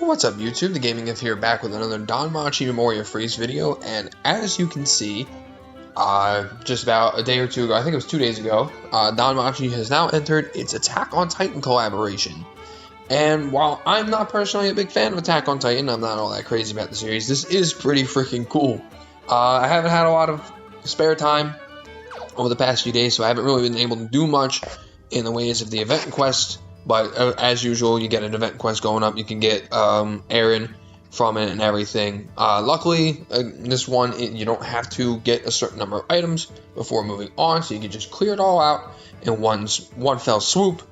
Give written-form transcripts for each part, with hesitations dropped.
What's up YouTube, the Gaming If here, back with another Danmachi Memoria Freeze video, and as you can see, just about a day or two ago, I think it was 2 days ago, Danmachi has now entered its Attack on Titan collaboration. And while I'm not personally a big fan of Attack on Titan, I'm not all that crazy about the series, this is pretty freaking cool. I haven't had a lot of spare time over the past few days, so I haven't really been able to do much in the ways of the event quest. But as usual, you get an event quest going up. You can get Eren from it and everything. Luckily, this one, you don't have to get a certain number of items before moving on. So you can just clear it all out in one fell swoop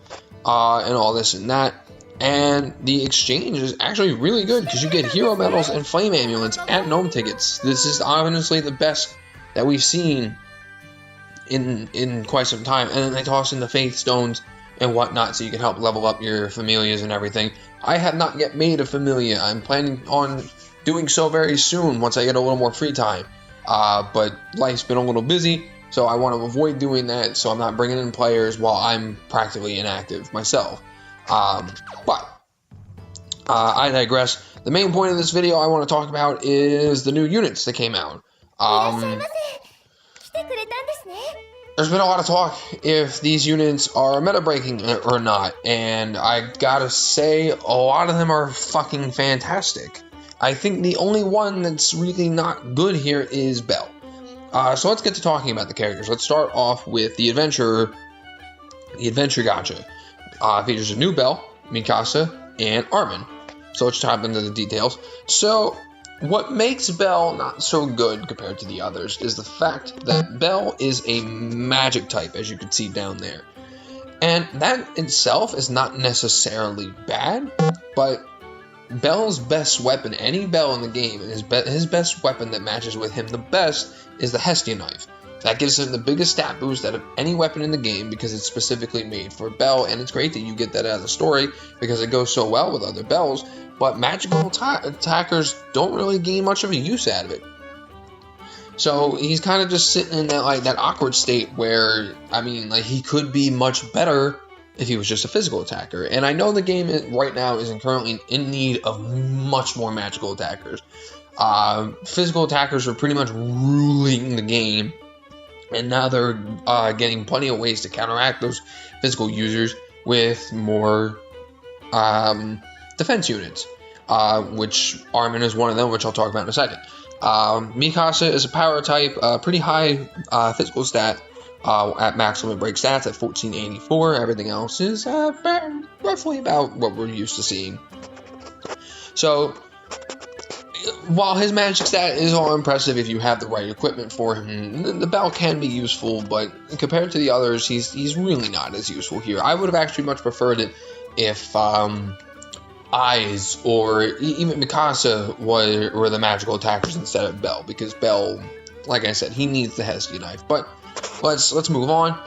and all this and that. And the exchange is actually really good because you get hero medals and flame amulets and gnome tickets. This is honestly the best that we've seen in quite some time. And then they toss in the faith stones and whatnot, so you can help level up your familias and everything. I have not yet made a familia. I'm planning on doing so very soon once I get a little more free time. But life's been a little busy, so I want to avoid doing that, so I'm not bringing in players while I'm practically inactive myself. But I digress. The main point of this video I want to talk about is the new units that came out. There's been a lot of talk if these units are meta-breaking or not, and I gotta say, a lot of them are fucking fantastic. I think the only one that's really not good here is Bell. So let's get to talking about the characters. Let's start off with the Adventure Gacha. Features a new Bell, Mikasa, and Armin. So let's dive into the details. So what makes Bell not so good compared to the others is the fact that Bell is a magic type, as you can see down there. And that itself is not necessarily bad, but Bell's best weapon, any Bell in the game, his best weapon that matches with him the best is the Hestia Knife. That gives him the biggest stat boost out of any weapon in the game because it's specifically made for Bell, and it's great that you get that out of the story because it goes so well with other Bells. But magical attackers don't really gain much of a use out of it. So he's kind of just sitting in that awkward state where, I mean, like, he could be much better if he was just a physical attacker. And I know the game right now isn't currently in need of much more magical attackers. Physical attackers are pretty much ruling the game. And now they're getting plenty of ways to counteract those physical users with more defense units, which Armin is one of them, which I'll talk about in a second. Mikasa is a power type, pretty high physical stat at maximum break stats at 1484. Everything else is roughly about what we're used to seeing. So while his magic stat is all impressive if you have the right equipment for him, the Bell can be useful, but compared to the others, he's really not as useful here. I would have actually much preferred it if Eyes or even Mikasa were the magical attackers instead of Bell, because Bell, like I said, he needs the Hestia Knife. But let's move on.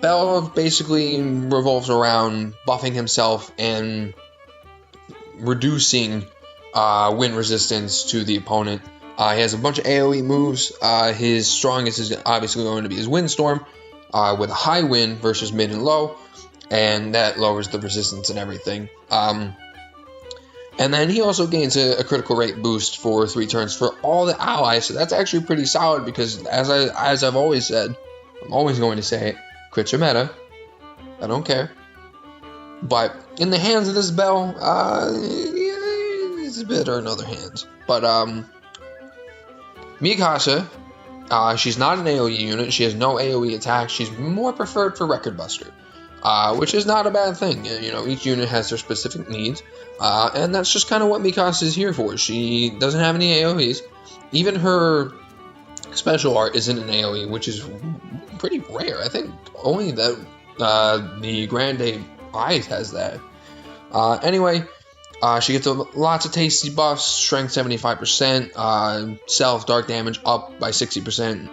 Bell basically revolves around buffing himself and reducing wind resistance to the opponent. He has a bunch of AoE moves. His strongest is obviously going to be his Windstorm, with a high wind versus mid and low, and that lowers the resistance and everything. And then he also gains a critical rate boost for 3 turns for all the allies, so that's actually pretty solid because, as I've always said, I'm always going to say it, crits are meta. I don't care. But in the hands of this Bell, it's better in other hands. But Mikasa, she's not an AoE unit. She has no AoE attack. She's more preferred for Record Buster, which is not a bad thing. You know, each unit has their specific needs, and that's just kind of what Mikasa is here for. She doesn't have any AoEs. Even her special art isn't an AoE, which is pretty rare. I think only that the Grande Eyes has that. Anyway, she gets lots of tasty buffs, strength 75%, self dark damage up by 60%,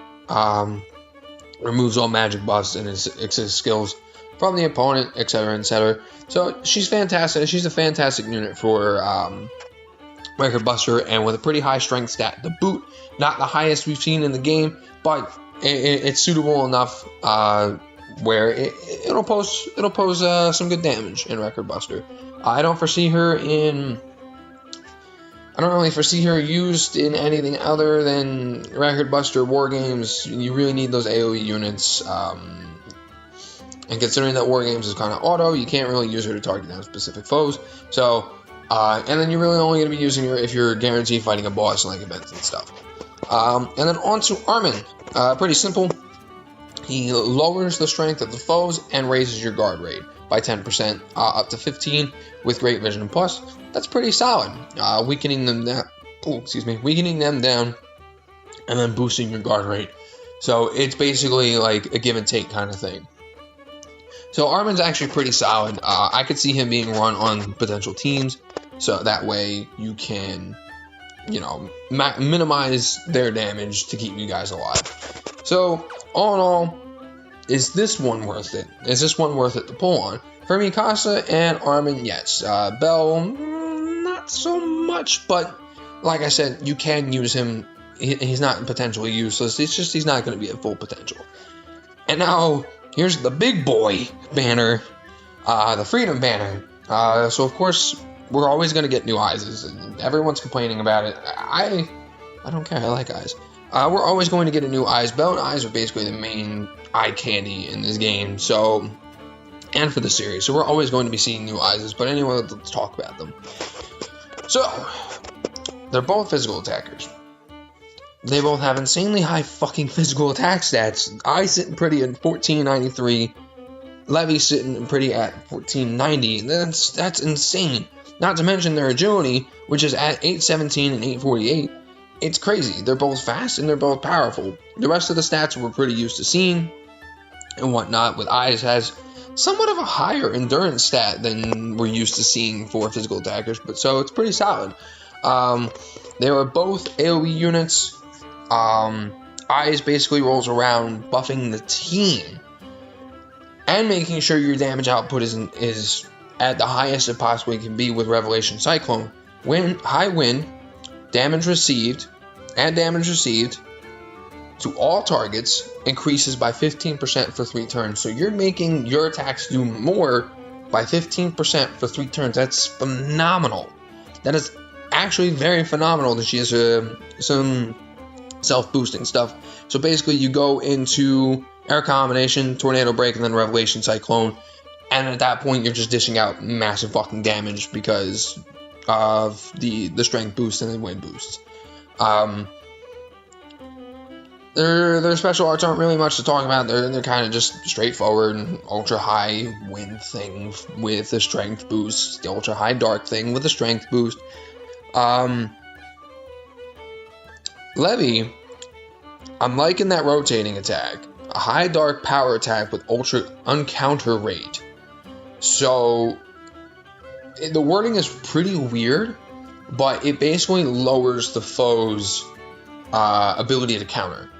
removes all magic buffs and his skills from the opponent, etc., etc. So she's fantastic. She's a fantastic unit for Record Buster, and with a pretty high strength stat to boot. Not the highest we've seen in the game, but it's suitable enough where it'll pose some good damage in Record Buster. I don't really foresee her used in anything other than Record Buster War Games. You really need those AoE units. And considering that War Games is kind of auto, you can't really use her to target down specific foes. So, and then you're really only going to be using her if you're guaranteed fighting a boss like events and stuff. And then on to Armin. Pretty simple. He lowers the strength of the foes and raises your guard rate by 10%, up to 15 with Great Vision Plus. That's pretty solid. Weakening them down, and then boosting your guard rate. So it's basically like a give and take kind of thing. So Armin's actually pretty solid. I could see him being run on potential teams, so that way you can, minimize their damage to keep you guys alive. So all in all, is this one worth it? Is this one worth it to pull on? For Mikasa and Armin, yes. Bell, not so much, but like I said, you can use him. He's not potentially useless. It's just he's not going to be at full potential. And now, here's the big boy banner, the Freedom Banner. So of course, we're always going to get new eyes. And everyone's complaining about it. I don't care. I like eyes. We're always going to get a new eyes. Bell and eyes are basically the main eye candy in this game. So, and for the series. So we're always going to be seeing new eyes. But anyway, let's talk about them. So, they're both physical attackers. They both have insanely high fucking physical attack stats. Eye sitting pretty at 1493. Levy sitting pretty at 1490. That's insane. Not to mention their agility, which is at 817 and 848. It's crazy. They're both fast and they're both powerful. The rest of the stats we're pretty used to seeing and whatnot, with Eyes has somewhat of a higher endurance stat than we're used to seeing for physical attackers, but so it's pretty solid. They were both AoE units. Eyes basically rolls around buffing the team and making sure your damage output is at the highest it possibly can be with Revelation Cyclone. High wind, damage received to all targets increases by 15% for 3 turns. So you're making your attacks do more by 15% for 3 turns. That's phenomenal. That is actually very phenomenal that she has some self-boosting stuff. So basically you go into Air Combination, Tornado Break, and then Revelation Cyclone, and at that point you're just dishing out massive fucking damage because of the strength boost and the wind boosts. Their special arts aren't really much to talk about. They're kind of just straightforward. Ultra high wind thing with a strength boost, the ultra high dark thing with a strength boost. Levy, I'm liking that rotating attack. A high dark power attack with ultra uncounter rate. So the wording is pretty weird, but it basically lowers the foe's ability to counter.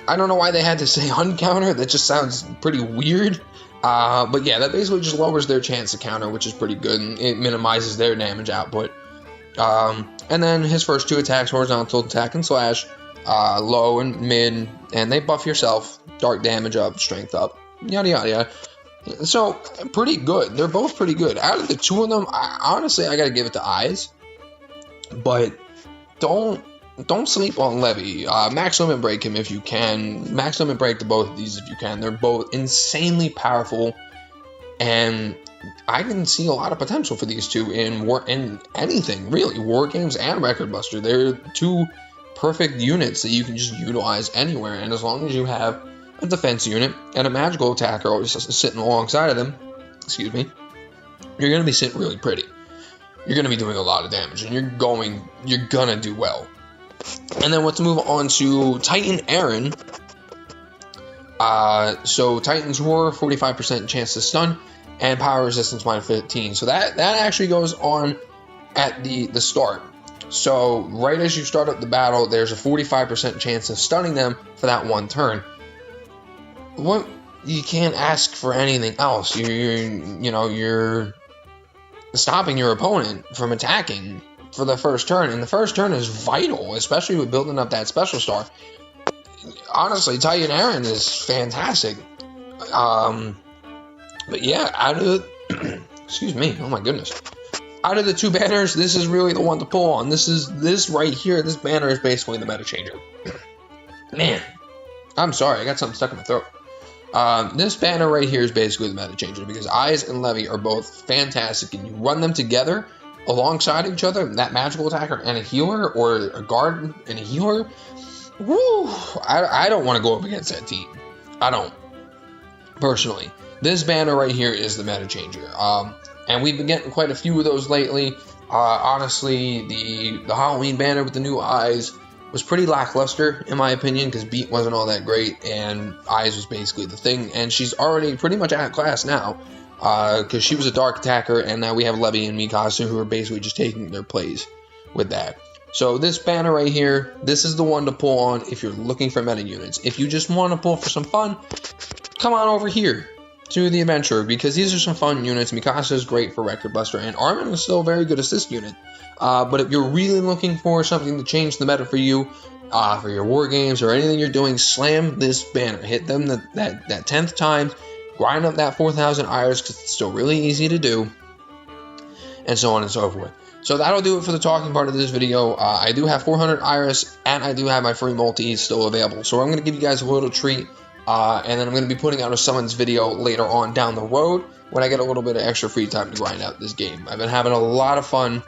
I don't know why they had to say uncounter. That just sounds pretty weird. But yeah, that basically just lowers their chance to counter, which is pretty good, and it minimizes their damage output. And then his first 2 attacks, horizontal attack and slash, low and mid, and they buff yourself, dark damage up, strength up, yada yada yada. So, pretty good. They're both pretty good. Out of the 2 of them, honestly, I gotta give it to Eyes. But don't sleep on Levy. Max limit break him if you can. Max limit break to both of these if you can. They're both insanely powerful, and I can see a lot of potential for these 2 in anything, really. War Games and Record Buster. They're 2 perfect units that you can just utilize anywhere, and as long as you have a defense unit and a magical attacker always sitting alongside of them, you're going to be sitting really pretty. You're going to be doing a lot of damage, and you're going to do well. And then let's move on to Titan Aaron. So Titan's Roar, 45% chance to stun, and power resistance minus 15. So that actually goes on at the start. So right as you start up the battle, there's a 45% chance of stunning them for that 1 turn. What, you can't ask for anything else. You're stopping your opponent from attacking for the first turn, and the first turn is vital, especially with building up that special star. honestly, Titan Aaron is fantastic. But yeah, out of excuse me, oh my goodness. Out of the two banners, this is really the one to pull on. This right here, this banner is basically the meta changer. Man, I'm sorry, I got something stuck in my throat. This banner right here is basically the meta changer because Eyes and Levy are both fantastic, and you run them together alongside each other, that magical attacker and a healer, or a guard and a healer. Woo! I don't want to go up against that team. I don't. Personally. This banner right here is the meta changer. And we've been getting quite a few of those lately. Honestly, the Halloween banner with the new Eyes was pretty lackluster, in my opinion, because Beat wasn't all that great, and Eyes was basically the thing. And she's already pretty much out of class now, because she was a dark attacker, and now we have Levy and Mikasa, who are basically just taking their place with that. So this banner right here, this is the one to pull on if you're looking for meta units. If you just want to pull for some fun, come on over here to the Adventurer, because these are some fun units. Mikasa is great for Record Buster, and Armin is still a very good assist unit. But if you're really looking for something to change the meta for you, for your war games or anything you're doing, slam this banner. Hit them that 10th time, grind up that 4,000 Iris, because it's still really easy to do, and so on and so forth. So that'll do it for the talking part of this video. I do have 400 Iris, and I do have my free multis still available. So I'm going to give you guys a little treat. And then I'm going to be putting out a summons video later on down the road when I get a little bit of extra free time to grind out this game. I've been having a lot of fun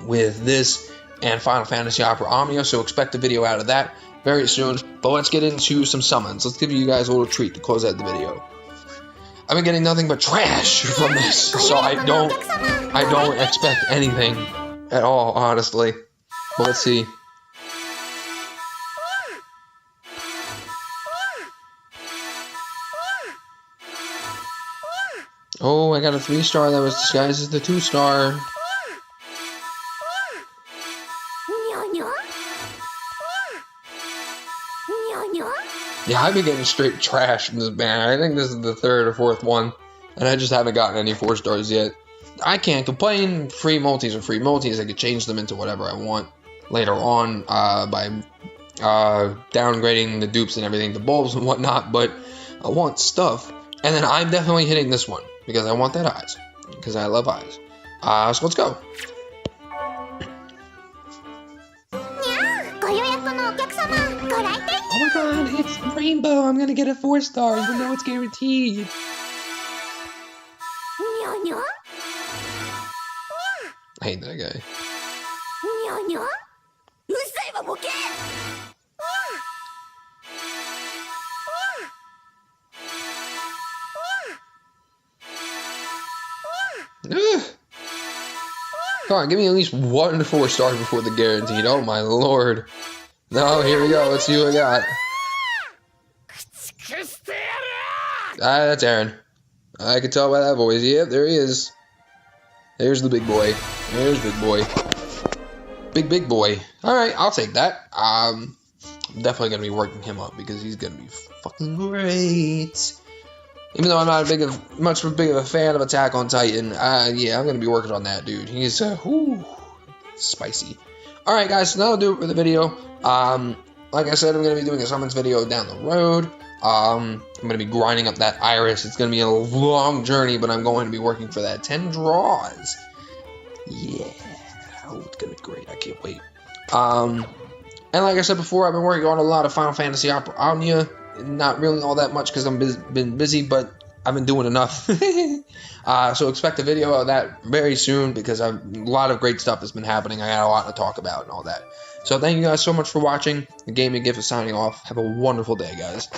with this and Final Fantasy Opera Omnia, so expect a video out of that very soon. But let's get into some summons. Let's give you guys a little treat to close out the video. I've been getting nothing but trash from this, so I don't expect anything at all, honestly. But let's see. Oh, I got a 3-star that was disguised as the 2-star. Yeah, I've been getting straight trash from this banner. I think this is the 3rd or 4th one, and I just haven't gotten any 4-stars yet. I can't complain. Free multis are free multis. I could change them into whatever I want later on by downgrading the dupes and everything, the bulbs and whatnot, but I want stuff. And then I'm definitely hitting this one, because I want that Eyes, because I love Eyes. So let's go. Oh my god, it's Rainbow. I'm gonna get a 4-star, even though it's guaranteed. I hate that guy. Come on, give me at least 1 4-star before the guaranteed. Oh my lord. No, here we go. Let's see what I got. That's Aaron. I can tell by that voice. Yep, there he is. There's the big boy. There's big boy. Big boy. Alright, I'll take that. I'm definitely going to be working him up because he's going to be fucking great. Even though I'm not much big of a fan of Attack on Titan, yeah, I'm going to be working on that dude. He's, spicy. Alright guys, so that'll do it for the video. Like I said, I'm going to be doing a summons video down the road. I'm going to be grinding up that Iris. It's going to be a long journey, but I'm going to be working for that 10 draws. Yeah. Oh, it's going to be great. I can't wait. And like I said before, I've been working on a lot of Final Fantasy Opera Omnia. Not really all that much because I've been busy, but I've been doing enough. So expect a video of that very soon because a lot of great stuff has been happening. I got a lot to talk about and all that. So thank you guys so much for watching. The Gaming Gift is signing off. Have a wonderful day, guys.